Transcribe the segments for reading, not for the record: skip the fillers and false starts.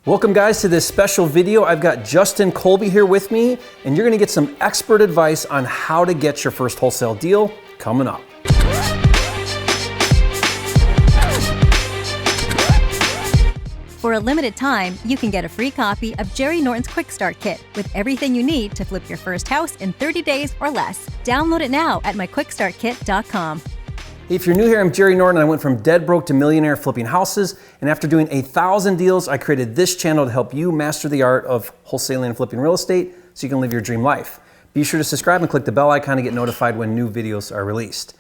Welcome guys to this special video. I've got Justin Colby here with me, and you're gonna get some expert advice on how to get your first wholesale deal coming up. For a limited time, you can get a free copy of Jerry Norton's Quick Start Kit with everything you need to flip your first house in 30 days or less. Download it now at myquickstartkit.com. Hey, if you're new here, I'm Jerry Norton. I went from dead broke to millionaire flipping houses, and after doing 1,000 deals, I created this channel to help you master the art of wholesaling and flipping real estate so you can live your dream life. Be sure to subscribe and click the bell icon to get notified when new videos are released.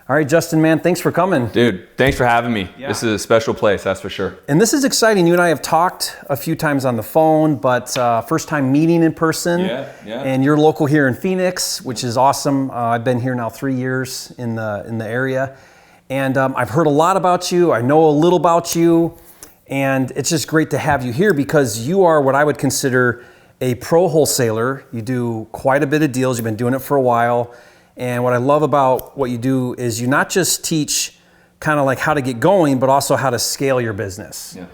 All right, Justin, man, thanks for coming. Dude, thanks for having me. Yeah. This is a special place, that's for sure. And this is exciting. You and I have talked a few times on the phone, but first time meeting in person. Yeah. And you're local here in Phoenix, which is awesome. I've been here now 3 years in the area. And I've heard a lot about you. I know a little about you. And it's just great to have you here because you are what I would consider a pro wholesaler. You do quite a bit of deals. You've been doing it for a while. And what I love about what you do is you not just teach kind of like how to get going, but also how to scale your business. Yeah.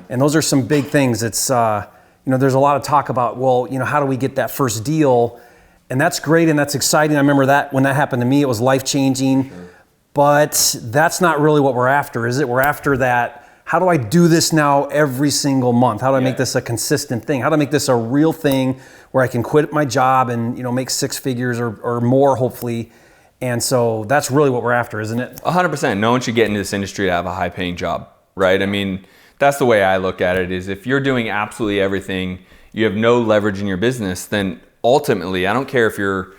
And those are some big things. It's, there's a lot of talk about, how do we get that first deal? And that's great and that's exciting. I remember that when that happened to me, it was life-changing. Sure. But that's not really what we're after, is it? We're after that, how do I do this now every single month? How do I make this a consistent thing? How do I make this a real thing where I can quit my job and make 6 figures or more, hopefully? And so that's really what we're after, isn't it? 100%. No one should get into this industry to have a high paying job, right? I mean, that's the way I look at it, is if you're doing absolutely everything, you have no leverage in your business, then ultimately, I don't care if you're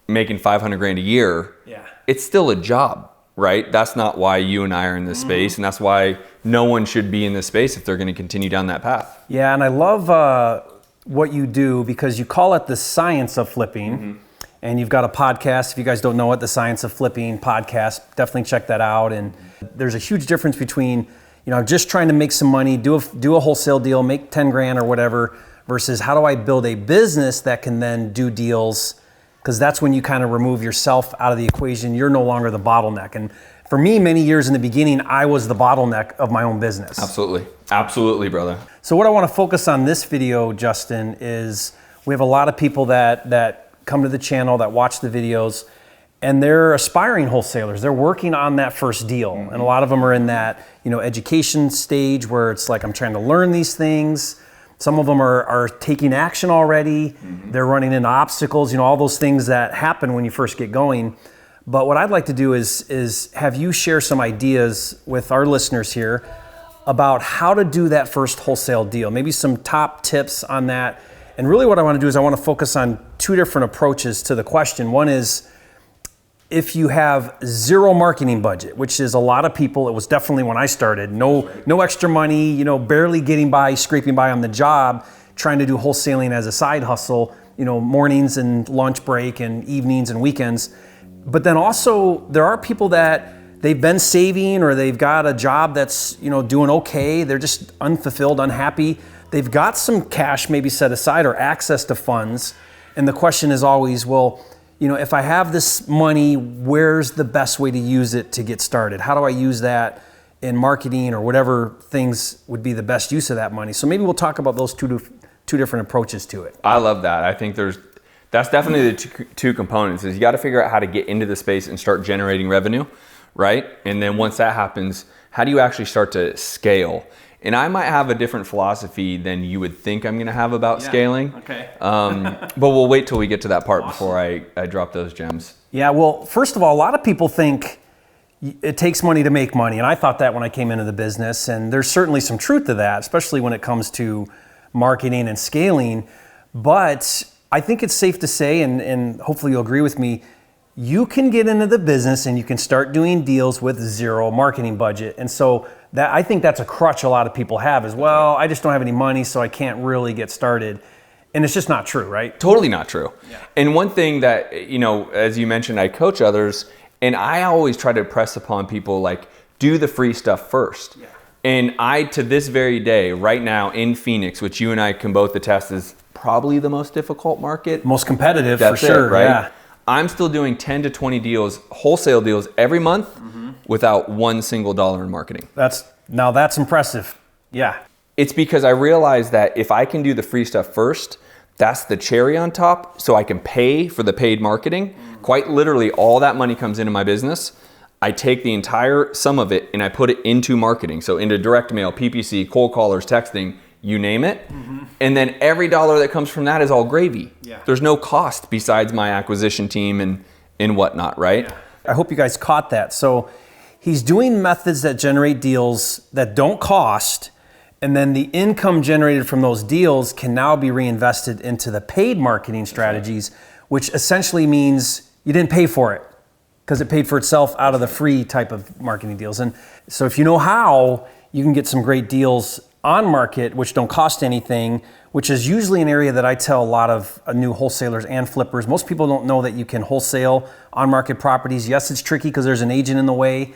making 500 grand a year, it's still a job. Right? That's not why you and I are in this space, and that's why no one should be in this space if they're going to continue down that path. Yeah, and I love what you do because you call it the science of flipping, and you've got a podcast. If you guys don't know it, the Science of Flipping podcast, definitely check that out. And there's a huge difference between just trying to make some money, do a wholesale deal, make 10 grand or whatever, versus how do I build a business that can then do deals. Because that's when you kind of remove yourself out of the equation. You're no longer the bottleneck. And for me, many years in the beginning, I was the bottleneck of my own business. Absolutely, brother. So what I want to focus on this video, Justin, is we have a lot of people that come to the channel, that watch the videos, and they're aspiring wholesalers. They're working on that first deal. And a lot of them are in that education stage where it's like, I'm trying to learn these things. Some of them are taking action already. They're running into obstacles, all those things that happen when you first get going. But what I'd like to do is have you share some ideas with our listeners here about how to do that first wholesale deal, maybe some top tips on that. And really what I want to do is I want to focus on 2 different approaches to the question. One is, if you have zero marketing budget, which is a lot of people, it was definitely when I started, no extra money, barely getting by, scraping by on the job, trying to do wholesaling as a side hustle, mornings and lunch break and evenings and weekends. But then also there are people that they've been saving or they've got a job that's, doing okay. They're just unfulfilled, unhappy. They've got some cash maybe set aside or access to funds. And the question is always, if I have this money, where's the best way to use it to get started? How do I use that in marketing or whatever things would be the best use of that money? So maybe we'll talk about those two different approaches to it. I love that. I think that's definitely the two components. Is you got to figure out how to get into the space and start generating revenue, right? And then once that happens, how do you actually start to scale? And I might have a different philosophy than you would think I'm going to have about scaling. Okay. But we'll wait till we get to that part before I drop those gems. Yeah, well, first of all, a lot of people think it takes money to make money. And I thought that when I came into the business. And there's certainly some truth to that, especially when it comes to marketing and scaling. But I think it's safe to say, and hopefully you'll agree with me, you can get into the business and you can start doing deals with zero marketing budget. And so I think that's a crutch a lot of people have is, I just don't have any money, so I can't really get started. And it's just not true, right? Totally not true. Yeah. And one thing that, as you mentioned, I coach others, and I always try to press upon people, like, do the free stuff first. Yeah. And to this very day, right now in Phoenix, which you and I can both attest is probably the most difficult market. Most competitive, for sure, right? Yeah. I'm still doing 10 to 20 deals, wholesale deals every month without $1 single in marketing. That's impressive. Yeah. It's because I realized that if I can do the free stuff first, that's the cherry on top, so I can pay for the paid marketing. Quite literally, all that money comes into my business. I take the entire sum of it and I put it into marketing. So into direct mail, PPC, cold callers, texting, you name it. And then every dollar that comes from that is all gravy. Yeah. There's no cost besides my acquisition team and whatnot, right? Yeah. I hope you guys caught that. So he's doing methods that generate deals that don't cost, and then the income generated from those deals can now be reinvested into the paid marketing strategies, which essentially means you didn't pay for it because it paid for itself out of the free type of marketing deals. And so if you know how, you can get some great deals on market, which don't cost anything, which is usually an area that I tell a lot of new wholesalers and flippers. Most people don't know that you can wholesale on market properties. Yes, it's tricky because there's an agent in the way,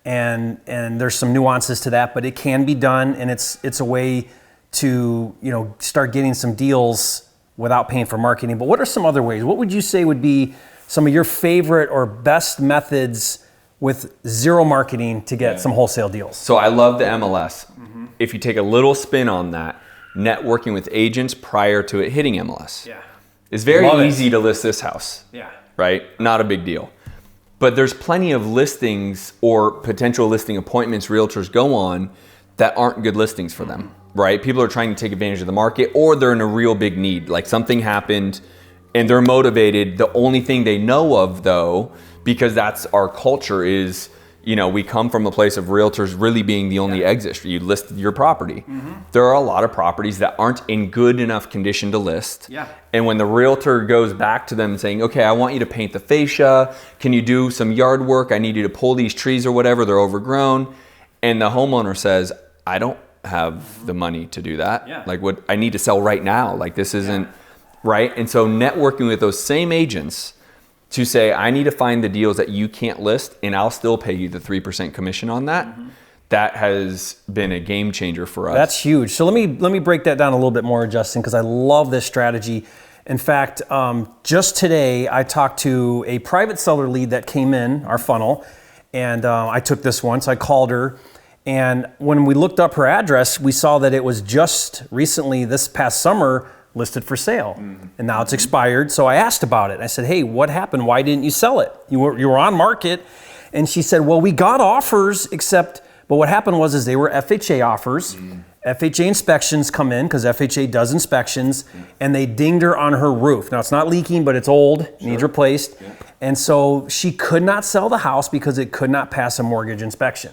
and there's some nuances to that, but it can be done, and it's a way to start getting some deals without paying for marketing. But what are some other ways? What would you say would be some of your favorite or best methods with zero marketing to get some wholesale deals? So I love the MLS. If you take a little spin on that, networking with agents prior to it hitting MLS. Yeah. It's very easy to list this house. Yeah. Right? Not a big deal. But there's plenty of listings or potential listing appointments realtors go on that aren't good listings for them, right? People are trying to take advantage of the market, or they're in a real big need. Like something happened and they're motivated. The only thing they know of though, because that's our culture, is we come from a place of realtors really being the only exit. You list your property. There are a lot of properties that aren't in good enough condition to list. Yeah. And when the realtor goes back to them saying, okay, I want you to paint the fascia. Can you do some yard work? I need you to pull these trees or whatever. They're overgrown. And the homeowner says, I don't have the money to do that. Yeah. Like what I need to sell right now. Like this isn't right. And so networking with those same agents to say, I need to find the deals that you can't list and I'll still pay you the 3% commission on that. That has been a game changer for us. That's huge. So let me break that down a little bit more, Justin, because I love this strategy. In fact, just today I talked to a private seller lead that came in our funnel, and I took this one, so I called her. And when we looked up her address, we saw that it was just recently, this past summer, listed for sale. And now it's expired. So I asked about it. I said, hey, what happened? Why didn't you sell it? You were on market. And she said, well, we got offers, but what happened was they were FHA offers. FHA inspections come in because FHA does inspections, and they dinged her on her roof. Now it's not leaking, but it's old, needs replaced. And so she could not sell the house because it could not pass a mortgage inspection.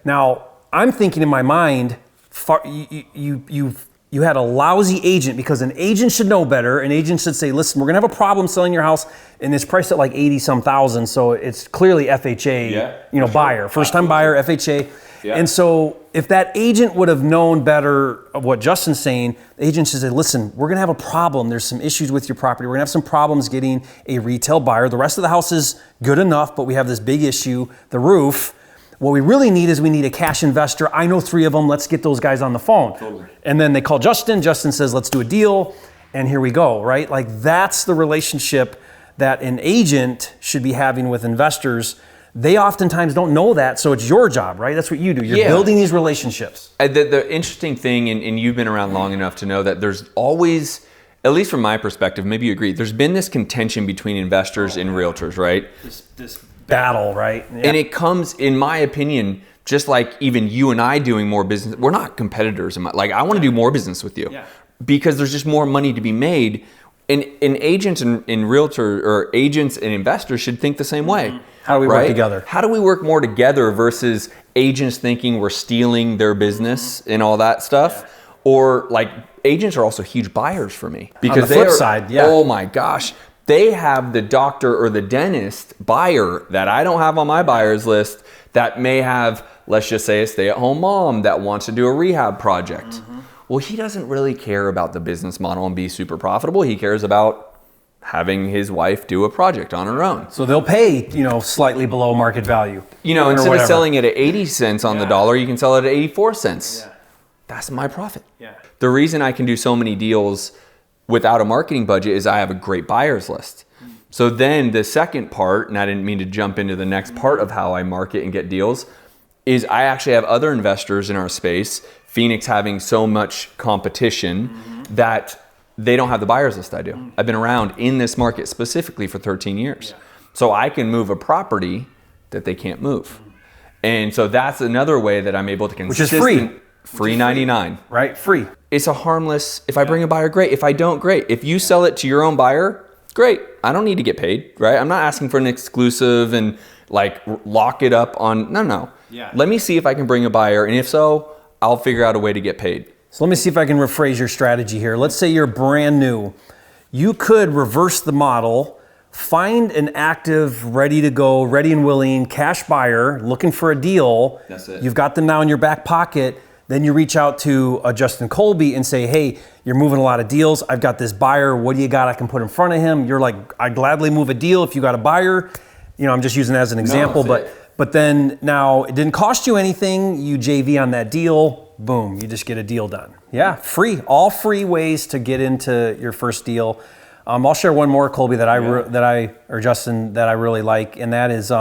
Now I'm thinking in my mind, you had a lousy agent, because an agent should know better. An agent should say, listen, we're gonna have a problem selling your house, and it's priced at like 80-some thousand, so it's clearly FHA, buyer, first-time buyer, FHA. And so if that agent would have known better of what Justin's saying, the agent should say, listen, we're gonna have a problem. There's some issues with your property. We're gonna have some problems getting a retail buyer. The rest of the house is good enough, but we have this big issue, the roof. What we really need is we need a cash investor. I know 3 of them. Let's get those guys on the phone. Totally. And then they call Justin. Justin says, let's do a deal. And here we go, right? Like that's the relationship that an agent should be having with investors. They oftentimes don't know that. So it's your job, right? That's what you do. You're building these relationships. The interesting thing, and you've been around long enough to know that there's always, at least from my perspective, maybe you agree, there's been this contention between investors and realtors, right? This battle, right? Yeah. And it comes, in my opinion, just like even you and I doing more business, we're not competitors. Like I want to do more business with you because there's just more money to be made. And agents and realtor, or agents and investors should think the same way. How do we work together? How do we work more together versus agents thinking we're stealing their business and all that stuff? Or like agents are also huge buyers for me, because on the flip side, oh my gosh, they have the doctor or the dentist buyer that I don't have on my buyers list that may have, let's just say, a stay-at-home mom that wants to do a rehab project. Well, he doesn't really care about the business model and be super profitable. He cares about having his wife do a project on her own. So they'll pay, slightly below market value. Instead of selling it at 80 cents on the dollar, you can sell it at 84 cents. That's my profit. The reason I can do so many deals without a marketing budget is I have a great buyers list. So then the second part, and I didn't mean to jump into the next part of how I market and get deals, is I actually have other investors in our space, Phoenix having so much competition that they don't have the buyers list I do. I've been around in this market specifically for 13 years. So I can move a property that they can't move. And so that's another way that I'm able to consistently. Which is free. Free 99. Right? Free. It's a harmless, if I bring a buyer, great. If I don't, great. If you sell it to your own buyer, great. I don't need to get paid, right? I'm not asking for an exclusive and like lock it up on, no. Yeah. Let me see if I can bring a buyer. And if so, I'll figure out a way to get paid. So let me see if I can rephrase your strategy here. Let's say you're brand new. You could reverse the model, find an active, ready to go, ready and willing cash buyer looking for a deal. That's it. You've got them now in your back pocket. Then you reach out to a Justin Colby and say, hey, you're moving a lot of deals. I've got this buyer. What do you got I can put in front of him? You're like, I'd gladly move a deal if you got a buyer. You know, I'm just using that as an example, but then now it didn't cost you anything. You JV on that deal. Boom, you just get a deal done. Yeah, free, all free ways to get into your first deal. I'll share one more, Colby, or Justin, that I really like, and that is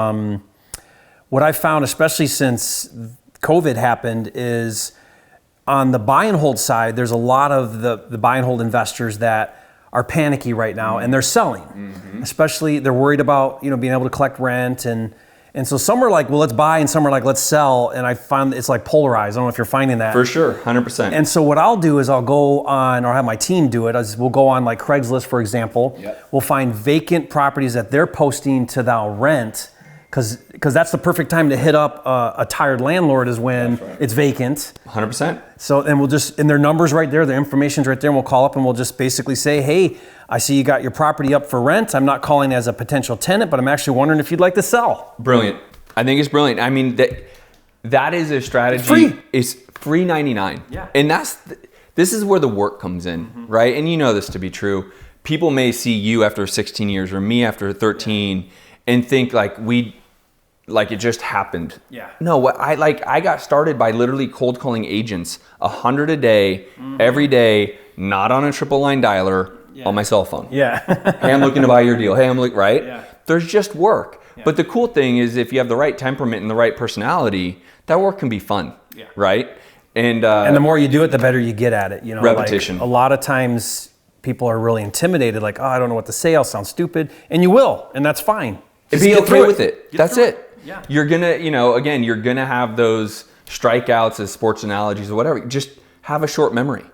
what I found, especially since COVID happened, is on the buy and hold side, there's a lot of the buy and hold investors that are panicky right now, and they're selling. Especially, they're worried about being able to collect rent, and so some are like, well, let's buy, and some are like, let's sell. And I find it's like polarized. I don't know if you're finding that. For sure, 100%. And so what I'll do is I'll go on, or have my team do it, we'll go on like Craigslist, for example. We'll find vacant properties that they're posting to thou rent, because that's the perfect time to hit up a tired landlord is when it's vacant. 100%. So, and we'll just, and their number's right there, their information's right there, and we'll call up and we'll just basically say, hey, I see you got your property up for rent. I'm not calling as a potential tenant, but I'm actually wondering if you'd like to sell. Brilliant. I think it's brilliant. I mean, that is a strategy. It's free. It's free 99. Yeah. And this is where the work comes in, right? And you know this to be true. People may see you after 16 years or me after 13 and think like it just happened. Yeah. No, I got started by literally cold calling agents 100 a day, every day, not on a triple line dialer, on my cell phone. Yeah. Hey, I'm looking to buy your deal. Hey, I'm looking, right? Yeah. There's just work. Yeah. But the cool thing is if you have the right temperament and the right personality, that work can be fun, right? And the more you do it, the better you get at it. Repetition. Like a lot of times people are really intimidated, like, oh, I don't know what to say, I'll sound stupid. And you will, and that's fine. Be okay with it. That's it. Yeah. You're gonna, again, you're gonna have those strikeouts as sports analogies or whatever. Just have a short memory,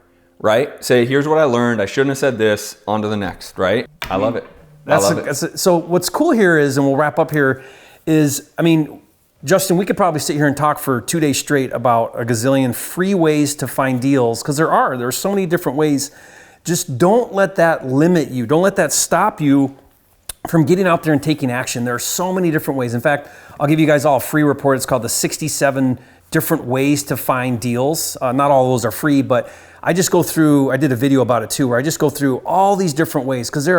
right? Say, here's what I learned. I shouldn't have said this. On to the next, right? I love it. So what's cool here is, and we'll wrap up here, is, Justin, we could probably sit here and talk for 2 days straight about a gazillion free ways to find deals, because there's so many different ways. Just don't let that limit you. Don't let that stop you from getting out there and taking action. There are so many different ways. In fact, I'll give you guys all a free report. It's called the 67 different ways to find deals. Not all of those are free, but I just go through, I did a video about it too, where I just go through all these different ways, because there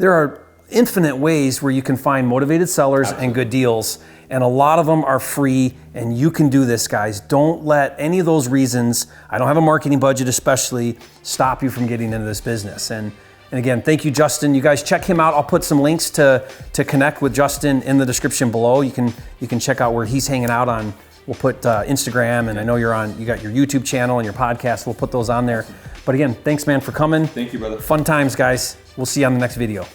are infinite ways where you can find motivated sellers and good deals. And a lot of them are free, and you can do this, guys. Don't let any of those reasons, I don't have a marketing budget especially, stop you from getting into this business. And again, thank you, Justin. You guys check him out. I'll put some links to connect with Justin in the description below. You can check out where he's hanging out on. We'll put Instagram, and I know you got your YouTube channel and your podcast. We'll put those on there. But again, thanks, man, for coming. Thank you, brother. Fun times, guys. We'll see you on the next video.